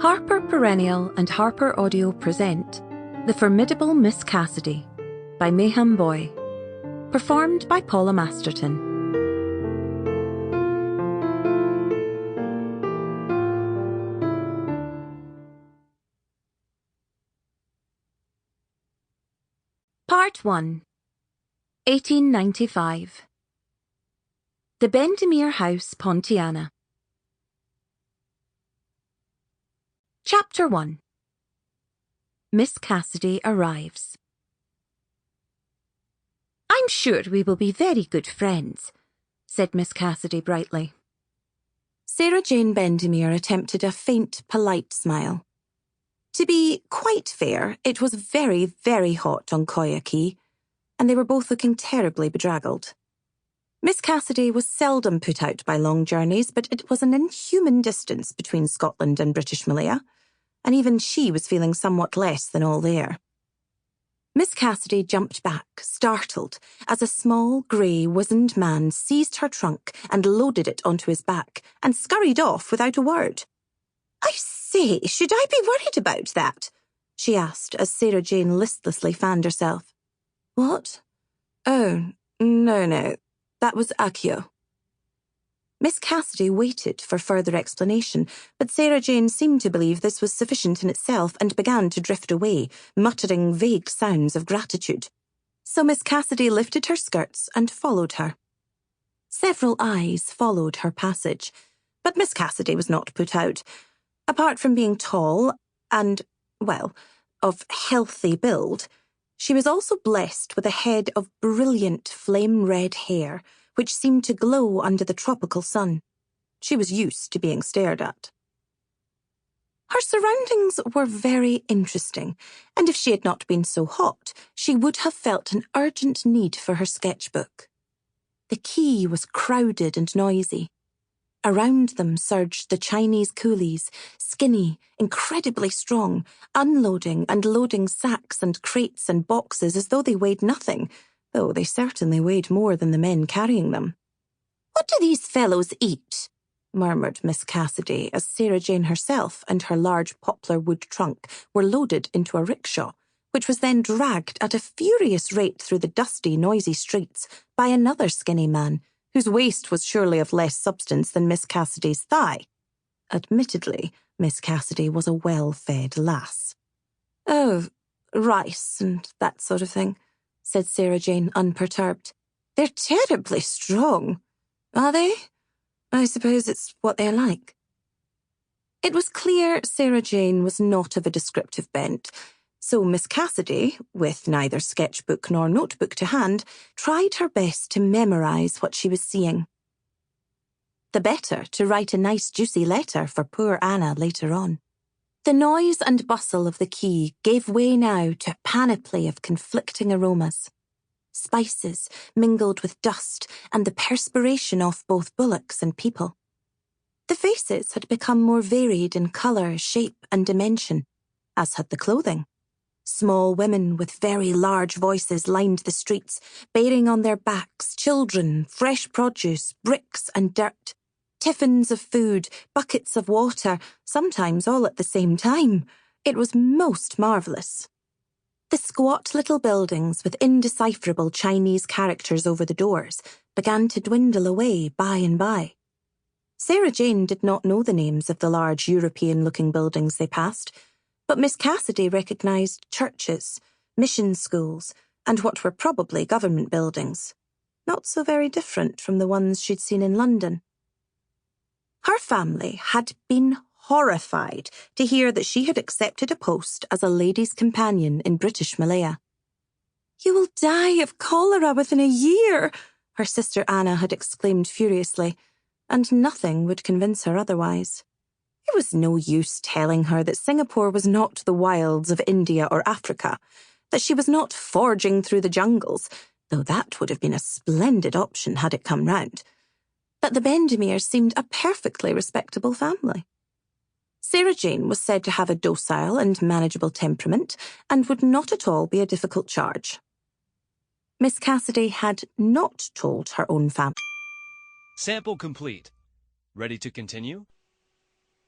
Harper Perennial and Harper Audio present The Formidable Miss Cassidy by Meihan Boey, performed by Paula Masterson. Part 1, 1895. The Bendemeer House, Pontiana. Chapter 1. Miss Cassidy arrives. "I'm sure we will be very good friends," said Miss Cassidy brightly. Sarah Jane Bendemeer attempted a faint, polite smile. To be quite fair, it was very, very hot on Coya Quay, and they were both looking terribly bedraggled. Miss Cassidy was seldom put out by long journeys, but it was an inhuman distance between Scotland and British Malaya, and even she was feeling somewhat less than all there. Miss Cassidy jumped back, startled, as a small, grey, wizened man seized her trunk and loaded it onto his back and scurried off without a word. "I say, should I be worried about that?" she asked as Sarah Jane listlessly fanned herself. "What? Oh, no, that was Accio." Miss Cassidy waited for further explanation, but Sarah Jane seemed to believe this was sufficient in itself and began to drift away, muttering vague sounds of gratitude. So Miss Cassidy lifted her skirts and followed her. Several eyes followed her passage, but Miss Cassidy was not put out. Apart from being tall and, well, of healthy build, she was also blessed with a head of brilliant flame-red hair, which seemed to glow under the tropical sun. She was used to being stared at. Her surroundings were very interesting, and if she had not been so hot, she would have felt an urgent need for her sketchbook. The quay was crowded and noisy. Around them surged the Chinese coolies, skinny, incredibly strong, unloading and loading sacks and crates and boxes as though they weighed nothing, though they certainly weighed more than the men carrying them. "What do these fellows eat?" murmured Miss Cassidy as Sarah Jane herself and her large poplar wood trunk were loaded into a rickshaw, which was then dragged at a furious rate through the dusty, noisy streets by another skinny man, whose waist was surely of less substance than Miss Cassidy's thigh. Admittedly, Miss Cassidy was a well-fed lass. "Oh, rice and that sort of thing," said Sarah Jane, unperturbed. "They're terribly strong." "Are they? I suppose it's what they're like." It was clear Sarah Jane was not of a descriptive bent, so Miss Cassidy, with neither sketchbook nor notebook to hand, tried her best to memorise what she was seeing. The better to write a nice juicy letter for poor Anna later on. The noise and bustle of the quay gave way now to a panoply of conflicting aromas. Spices mingled with dust and the perspiration off both bullocks and people. The faces had become more varied in colour, shape and dimension, as had the clothing. Small women with very large voices lined the streets, bearing on their backs children, fresh produce, bricks and dirt. Tiffins of food, buckets of water, sometimes all at the same time. It was most marvellous. The squat little buildings with indecipherable Chinese characters over the doors began to dwindle away by and by. Sarah Jane did not know the names of the large European-looking buildings they passed, but Miss Cassidy recognised churches, mission schools, and what were probably government buildings, not so very different from the ones she'd seen in London. Her family had been horrified to hear that she had accepted a post as a lady's companion in British Malaya. "You will die of cholera within a year," her sister Anna had exclaimed furiously, and nothing would convince her otherwise. It was no use telling her that Singapore was not the wilds of India or Africa, that she was not forging through the jungles, though that would have been a splendid option had it come round. That the Bendemeers seemed a perfectly respectable family. Sarah Jane was said to have a docile and manageable temperament and would not at all be a difficult charge. Miss Cassidy had not told her own family. Sample complete. Ready to continue?